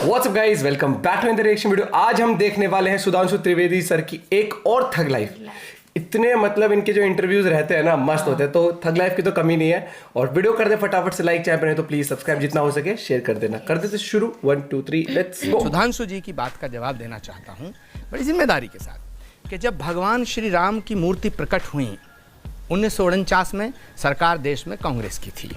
WhatsApp guys, welcome back to the reaction video. आज हम देखने वाले हैं सुधांशु त्रिवेदी सर की एक और थग लाइफ। इतने मतलब इनके जो इंटरव्यूज रहते हैं ना, मस्त होते हैं। तो थग लाइफ की तो कमी नहीं है। और वीडियो कर दे फटाफट से लाइक, चैनल पर नहीं तो प्लीज सब्सक्राइब, जितना हो सके शेयर कर देना। कर देते शुरू 1 2 3 लेट्स गो। सुधांशु जी की बात का जवाब देना चाहता हूँ बड़ी जिम्मेदारी के साथ कि जब भगवान श्री राम की मूर्ति प्रकट हुई 1949 में, सरकार देश में कांग्रेस की थी।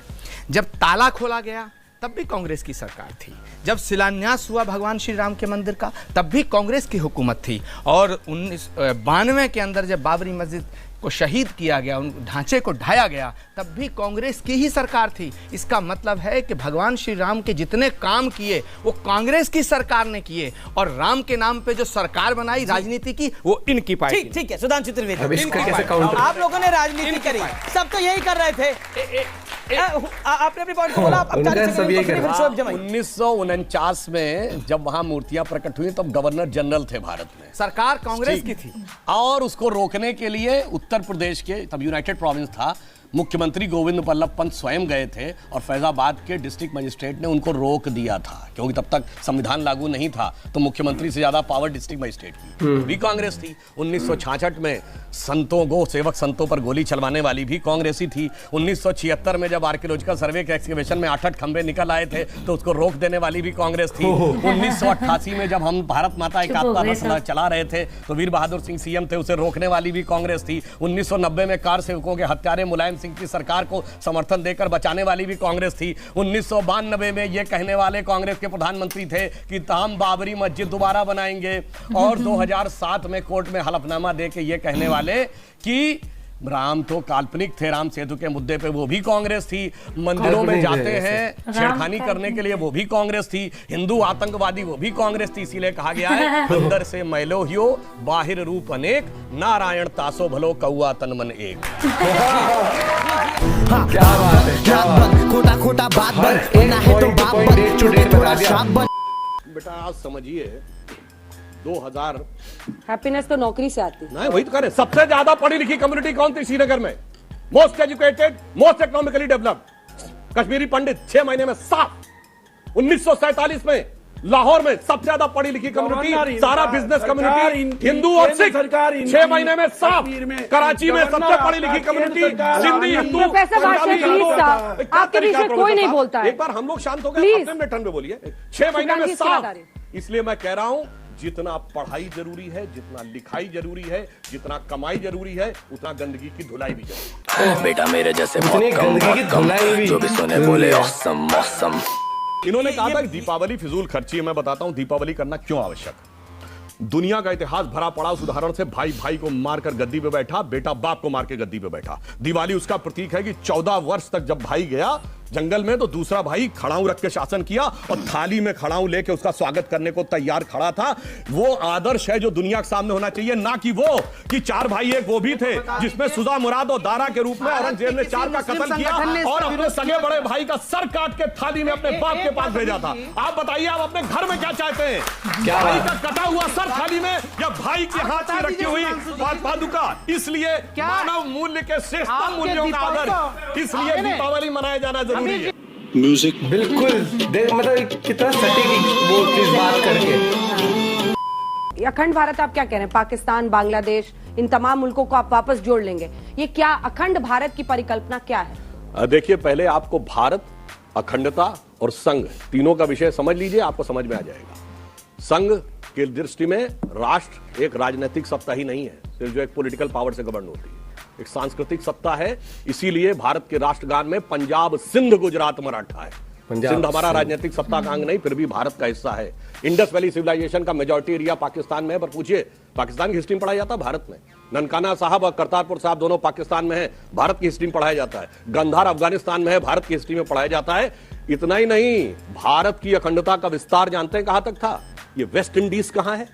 जब ताला खोला गया तब भी कांग्रेस की सरकार थी। जब शिलान्यास हुआ भगवान श्री राम के मंदिर का तब भी कांग्रेस की हुकूमत थी। और 1992 के अंदर जब बाबरी मस्जिद को शहीद किया गया, उन ढांचे को ढाया गया, तब भी कांग्रेस की ही सरकार थी। इसका मतलब है कि भगवान श्री राम के जितने काम किए वो कांग्रेस की सरकार ने किए, और राम के नाम पे जो सरकार बनाई राजनीति की वो इनकी पार्टी। ठीक है सुधांशु त्रिवेदी, आप लोगों ने राजनीति करी, सब तो यही कर रहे थे। आपने अपनी पॉइंट बोला। 1949 में जब वहां मूर्तियां प्रकट हुई तब गवर्नर जनरल थे भारत में, सरकार कांग्रेस की थी। और उसको रोकने के लिए उत्तर प्रदेश के, तब यूनाइटेड प्रोविंस था, मुख्यमंत्री गोविंद बल्लभ पंत स्वयं गए थे और फैजाबाद के डिस्ट्रिक्ट मजिस्ट्रेट ने उनको रोक दिया था, क्योंकि तब तक संविधान लागू नहीं था। तो मुख्यमंत्री से ज्यादा पावर डिस्ट्रिक्ट मजिस्ट्रेट की भी कांग्रेस थी। 1966 में सेवक संतों पर गोली चलवाने वाली भी कांग्रेसी थी। 1976 में जब आर्कियोलॉजिकल सर्वे के एक्सकवेशन में 8 खंबे निकल आए थे तो उसको रोक देने वाली भी कांग्रेस थी। 1988 में जब हम भारत माता एकात्मता रथ चला रहे थे तो वीर बहादुर सिंह सीएम थे, उसे रोकने वाली भी कांग्रेस थी। 1990 में कार सेवकों के हत्यारे मुलायम सिंह की सरकार को समर्थन देकर बचाने वाली भी कांग्रेस थी। 1992 में ये कहने वाले कांग्रेस के प्रधानमंत्री थे कि हम बाबरी मस्जिद दोबारा बनाएंगे, और 2007 में कोर्ट में हलफनामा दे के ये कहने वाले कि राम तो काल्पनिक थे, राम सेतु के मुद्दे पे वो भी कांग्रेस थी। मंदिरों में जाते हैं छेड़खानी करने के लिए वो भी कांग्रेस थी। हिंदू आतंकवादी वो भी कांग्रेस थी। इसीलिए कहा गया है अंदर से मैलो हियो बाहिर रूप अनेक, नारायण तासो भलो कौआ तन मन एक। क्या बात है, क्या बात है। खोटा खोटा बात बेटा आज समझिए 2000 हैप्पीनेस तो नौकरी से आती है। नहीं, वही तो कह रहे। सबसे ज्यादा पढ़ी लिखी कम्युनिटी कौन थी श्रीनगर में? Most educated, most economically developed Kashmiri Pandit 6 महीने में साफ। 1947 में लाहौर में सबसे ज्यादा पढ़ी लिखी कम्युनिटी, सारा बिजनेस कम्युनिटी, हिंदू और सिख 6 महीने में साफ। कराची में सबसे पढ़ी लिखी कम्युनिटी सिंधी, हिंदू। आपके बीच में कोई नहीं बोलता है। एक बार हम लोग शांत हो गए, अपने टर्न पे बोलिए। 6 महीने में साफ। इसलिए मैं कह रहा हूं जितना पढ़ाई जरूरी है, जितना लिखाई जरूरी है, जितना कमाई जरूरी है, उतना गंदगी की धुलाई भी जरूरी है। बेटा मेरे जैसे गंदगी की धुलाई भी जो भी सुने बोले औसम मौसम। इन्होंने कहा था कि दीपावली फिजूल खर्ची है। मैं बताता हूं दीपावली करना क्यों आवश्यक है। दुनिया का इतिहास भरा पड़ा उस उदाहरण से, भाई भाई को मारकर गद्दी पे बैठा, बेटा बाप को मार के गद्दी पे बैठा। दिवाली उसका प्रतीक है कि 14 वर्ष तक जब भाई गया जंगल में तो दूसरा भाई खड़ाऊ रख के शासन किया और थाली में खड़ाऊ लेके उसका स्वागत करने को तैयार खड़ा था। वो आदर्श है जो दुनिया के सामने होना चाहिए, ना कि वो कि 4 भाई एक वो भी थे जिसमें सुजा मुराद और दारा के रूप में औरंगजेब ने 4 का कत्ल किया और अपने सगे बड़े भाई का सर काट के थाली में अपने बाप के पास भेजा था। आप बताइए, आप अपने घर में क्या चाहते हैं? भाई का कटा हुआ सर थाली में या भाई के हाथ में रखी हुई पादुका? इसलिए मानव मूल्य के श्रेष्ठतम मूल्यों का आदर, इसलिए दीपावली मनाया जाना म्यूजिक। बिल्कुल देख, मतलब कितना सटीक वो इस बात करके। अखंड भारत आप क्या कह रहे हैं? पाकिस्तान, बांग्लादेश, इन तमाम मुल्कों को आप वापस जोड़ लेंगे, ये क्या अखंड भारत की परिकल्पना क्या है? देखिए, पहले आपको भारत, अखंडता और संघ तीनों का विषय समझ लीजिए, आपको समझ में आ जाएगा। संघ की दृष्टि में राष्ट्र एक राजनीतिक सत्ता ही नहीं है सिर्फ जो एक पॉलिटिकल पावर से गवर्न होती है, एक सांस्कृतिक सत्ता है। इसीलिए भारत के राष्ट्रगान में पंजाब, सिंध, गुजरात, मराठा है। सिंध हमारा राजनीतिक सत्ता का अंग नहीं, फिर भी भारत का हिस्सा है। इंडस वैली सिविलाइजेशन का मेजॉरिटी एरिया पाकिस्तान में है, पर पूछिए पाकिस्तान की हिस्ट्री में पढ़ाया जाता है भारत में। ननकाना साहब और करतारपुर साहब दोनों पाकिस्तान में है, भारत की हिस्ट्री में पढ़ाया जाता है। गंधार अफगानिस्तान में है, भारत की हिस्ट्री में पढ़ाया जाता है। इतना ही नहीं, भारत की अखंडता का विस्तार जानते हैं कहां तक था? ये वेस्ट इंडीज कहां है?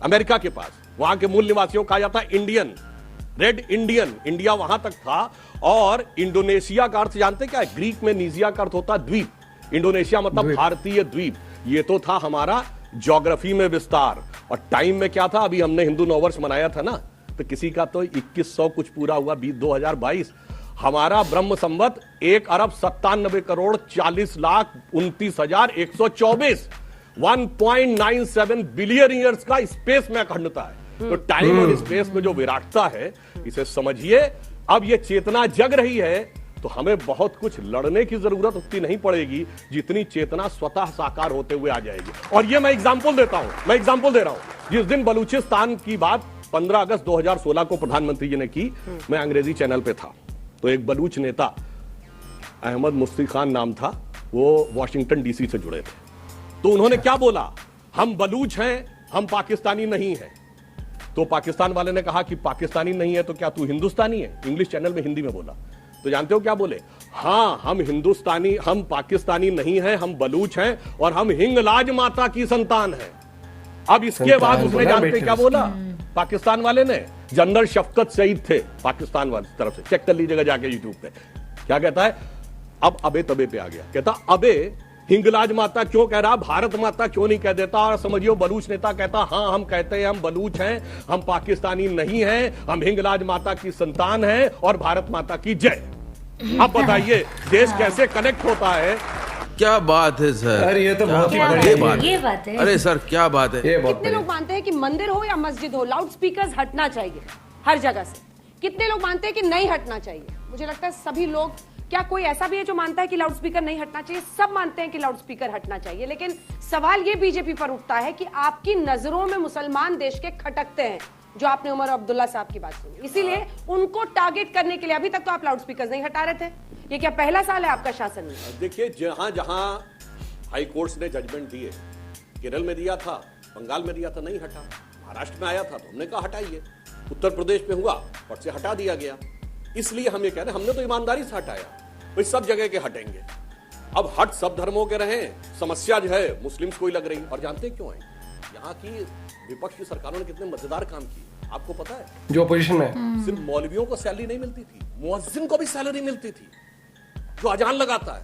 अमेरिका के पास। वहां के मूल निवासियों कहा जाता है इंडियन, रेड इंडियन। इंडिया वहां तक था। और इंडोनेशिया का अर्थ जानते क्या है? ग्रीक में नीजिया का अर्थ होता है द्वीप। इंडोनेशिया मतलब भारतीय द्वीप। ये तो था हमारा ज्योग्राफी में विस्तार। और टाइम में क्या था? अभी हमने हिंदू नववर्ष मनाया था ना, तो किसी का तो 2100 कुछ पूरा हुआ 2022। हमारा ब्रह्म संवत 1,97,40,29,124 1.97 बिलियन ईयर्स का स्पेस में अखंडता है। तो टाइम और स्पेस में जो विराटता है, इसे समझिए। अब ये चेतना जग रही है तो हमें बहुत कुछ लड़ने की जरूरत उतनी नहीं पड़ेगी जितनी चेतना स्वतः साकार होते हुए आ जाएगी। और ये मैं एग्जांपल देता हूं, मैं एग्जांपल दे रहा हूं। जिस दिन बलूचिस्तान की बात 15 अगस्त 2016 को प्रधानमंत्री जी ने की, मैं अंग्रेजी चैनल पे था, तो एक बलूच नेता अहमद मुफ्ती खान नाम था, वो वॉशिंगटन डीसी से जुड़े थे। तो उन्होंने क्या बोला, हम बलूच हैं, हम पाकिस्तानी नहीं हैं। तो पाकिस्तान वाले ने कहा कि पाकिस्तानी नहीं है तो क्या तू हिंदुस्तानी है? इंग्लिश चैनल में हिंदी में बोला। तो जानते हो क्या बोले? हाँ, हम हिंदुस्तानी, हम पाकिस्तानी नहीं हैं, हम बलूच हैं और हम हिंगलाज माता की संतान हैं। अब इसके बाद उसने जानते क्या बोला पाकिस्तान वाले ने? जनरल शफकत सईद थे पाकिस्तान वाले तरफ से, चेक कर लीजिएगा जाके यूट्यूब पे। क्या कहता है? अब अबे तबे पे आ गया, कहता अबे हिंगलाज माता क्यों कह रहा, भारत माता क्यों नहीं कह देता? और समझियो बलूच नेता कहता हाँ हम कहते हैं, हम बलूच हैं, हम पाकिस्तानी नहीं हैं, हम हिंगलाज माता की संतान हैं और भारत माता की जय। अब बताइए देश कैसे कनेक्ट होता है। क्या बात है सर, अरे ये तो बहुत ही बढ़िया बढ़िया बात ये बात है। अरे सर क्या बात है। ये बहुत कितने लोग मानते हैं कि मंदिर हो या मस्जिद हो, लाउड स्पीकर्स हटना चाहिए हर जगह से? कितने लोग मानते हैं कि नहीं हटना चाहिए? मुझे लगता है सभी लोग। क्या कोई ऐसा भी है जो मानता है कि लाउड स्पीकर नहीं हटना चाहिए? सब मानते हैं कि लाउड स्पीकर हटना चाहिए। लेकिन सवाल ये बीजेपी पर उठता है कि आपकी नजरों में मुसलमान देश के खटकते हैं, जो आपने उमर अब्दुल्ला साहब की बात सुनी, इसीलिए उनको टारगेट करने के लिए अभी तक तो आप लाउड स्पीकर नहीं हटा रहे थे। ये क्या पहला साल है आपका शासन में? देखिए, जहां जहां हाई कोर्ट्स ने जजमेंट दिए, केरल में दिया था, बंगाल में दिया था, नहीं हटा। महाराष्ट्र में आया था तो हमने कहा हटाइए, उत्तर प्रदेश में हुआ और से हटा दिया गया। इसलिए हम ये कह रहे हैं, हमने तो ईमानदारी से हटाया, तो सब जगह के हटेंगे। अब हट सब धर्मों के रहे, समस्या जो है मुस्लिम्स को ही लग रही। और जानते हैं क्यों है? यहाँ की विपक्ष की सरकारों ने कितने मजेदार काम किए आपको पता है? जो अपोजिशन में सिर्फ मौलवियों को सैलरी नहीं मिलती थी, मुअज्जिन को भी सैलरी मिलती थी जो अजान लगाता है।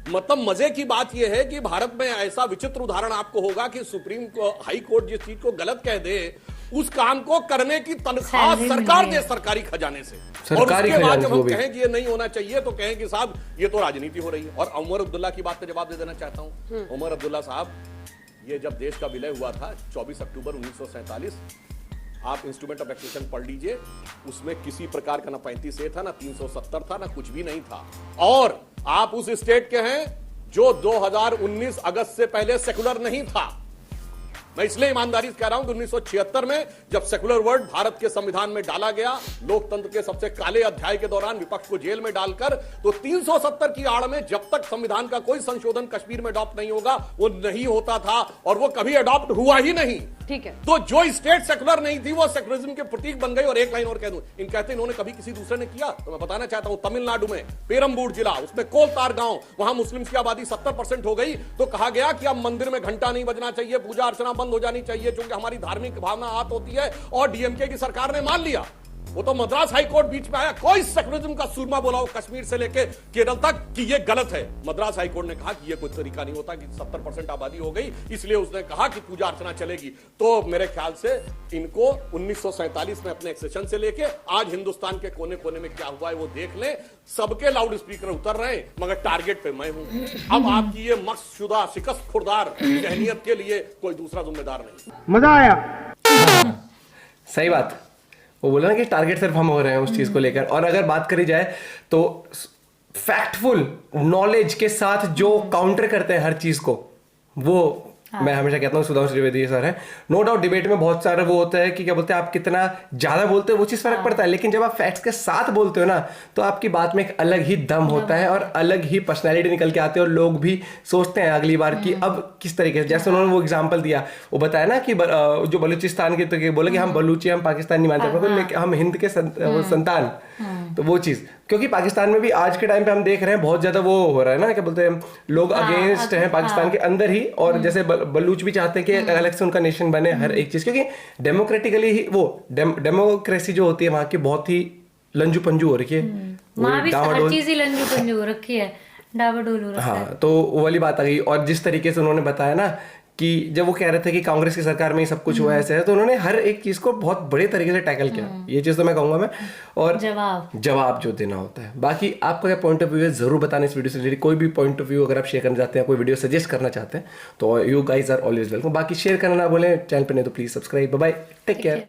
मतलब मजे की बात यह है कि भारत में ऐसा विचित्र उदाहरण आपको होगा कि सुप्रीम हाई कोर्ट जिस चीज को गलत कह दे, उस काम को करने की तनख्वाह सरकार दे, सरकारी खजाने से। और उसके बाद जब हम कहें कि ये नहीं होना चाहिए तो कहें कि साहब ये तो राजनीति हो रही है। और उमर अब्दुल्ला की बात का जवाब दे देना चाहता हूं। उमर अब्दुल्ला साहब, ये जब देश का विलय हुआ था 24 अक्टूबर 1947, आप इंस्ट्रूमेंट ऑफ एक्सेशन पढ़ लीजिए, उसमें किसी प्रकार का ना 35A था, ना 370 था, ना कुछ भी नहीं था। और आप उस स्टेट के हैं जो 2019 अगस्त से पहले सेकुलर नहीं था। मैं इसलिए ईमानदारी से कह रहा हूं कि 1976 में जब सेकुलर वर्ड भारत के संविधान में डाला गया, लोकतंत्र के सबसे काले अध्याय के दौरान विपक्ष को जेल में डालकर, तो 370 की आड़ में जब तक संविधान का कोई संशोधन कश्मीर में अडॉप्ट नहीं होगा, वो नहीं होता था और वो कभी अडॉप्ट हुआ ही नहीं। ठीक है। तो जो स्टेट सेकुलर नहीं थी वो सेकुलरिज्म के प्रतीक बन गई। और एक लाइन और कह दूं, इन कहते इन्होंने कभी किसी दूसरे ने किया तो मैं बताना चाहता हूं, तमिलनाडु में पेरम्बूर जिला, उसमें कोलतार गांव, वहां मुस्लिम्स की आबादी 70% हो गई, तो कहा गया कि अब मंदिर में घंटा नहीं बजना चाहिए, पूजा अर्चना बंद हो जानी चाहिए, क्योंकि हमारी धार्मिक भावना आहत होती है। और डीएमके की सरकार ने मान लिया। वो तो मद्रास हाई कोर्ट बीच में आया, कोई सेकुलरिज्म का सूरमा बोला हो कश्मीर से लेके केरल तक कि ये गलत है। मद्रास हाई कोर्ट ने कहा कि ये कोई तरीका नहीं होता कि 70% आबादी हो गई, इसलिए उसने कहा कि पूजा अर्चना चलेगी। तो मेरे ख्याल से इनको 1947 में अपने एक्सेशन से लेके आज हिंदुस्तान के कोने कोने में क्या हुआ है वो देख लें। सबके लाउड स्पीकर उतर रहे हैं, मगर टारगेट पे मैं हूं। अब आपकी ये मकसदशुदा शिकस्त खुरदार जहनियत के लिए कोई दूसरा जिम्मेदार नहीं। मजा आया। सही बात, वो बोला ना कि टारगेट सिर्फ हम हो रहे हैं उस चीज को लेकर। और अगर बात करी जाए तो फैक्टफुल नॉलेज के साथ जो काउंटर करते हैं हर चीज को, वो मैं हमेशा कहता हूँ सुधांशु त्रिवेदी सर है। नो डाउट डिबेट में बहुत सारा वो होता है कि क्या बोलते हैं, आप कितना ज्यादा बोलते हो वो चीज फर्क पड़ता है, लेकिन जब आप फैक्ट्स के साथ बोलते हो ना तो आपकी बात में एक अलग ही दम होता है और अलग ही पर्सनैलिटी निकल के आती है। और लोग भी सोचते हैं अगली बार कि अब किस तरीके से, जैसे उन्होंने वो एग्जाम्पल दिया, वो बताया ना कि जो बलूचिस्तान के तो बोले कि हम बलूची, हम पाकिस्तान नहीं मानते, हम हिंद के संतान। तो वो चीज, क्योंकि पाकिस्तान में भी आज के टाइम पे हम देख रहे हैं बहुत ज्यादा वो हो रहा है ना, क्या बोलते हैं, लोग अगेंस्ट हैं पाकिस्तान के अंदर ही। और जैसे बलूच भी चाहते हैं कि अलग से उनका नेशन बने हर एक चीज, क्योंकि डेमोक्रेटिकली ही वो डेमोक्रेसी जो होती है वहां की बहुत ही लंजू पंजू हो रखी है, वहां भी हर चीज ही लंजू पंजू हो रखी है, डावाडोल हो रखा है। हाँ, तो वो वाली बात आ गई। और जिस तरीके से उन्होंने बताया ना कि जब वो कह रहे थे कि कांग्रेस की सरकार में ही सब कुछ हुआ ऐसे है, तो उन्होंने हर एक चीज को बहुत बड़े तरीके से टैकल किया, ये चीज तो मैं कहूंगा मैं। और जवाब जो देना होता है। बाकी आपका क्या पॉइंट ऑफ व्यू है जरूर बताना इस वीडियो से रिलेटेड। कोई भी पॉइंट ऑफ व्यू अगर आप शेयर करना चाहते हैं, कोई वीडियो सजेस्ट करना चाहते हैं, तो you guys are always welcome. बाकी शेयर करना ना बोले, चैनल पे नहीं तो please subscribe. Bye bye, take care.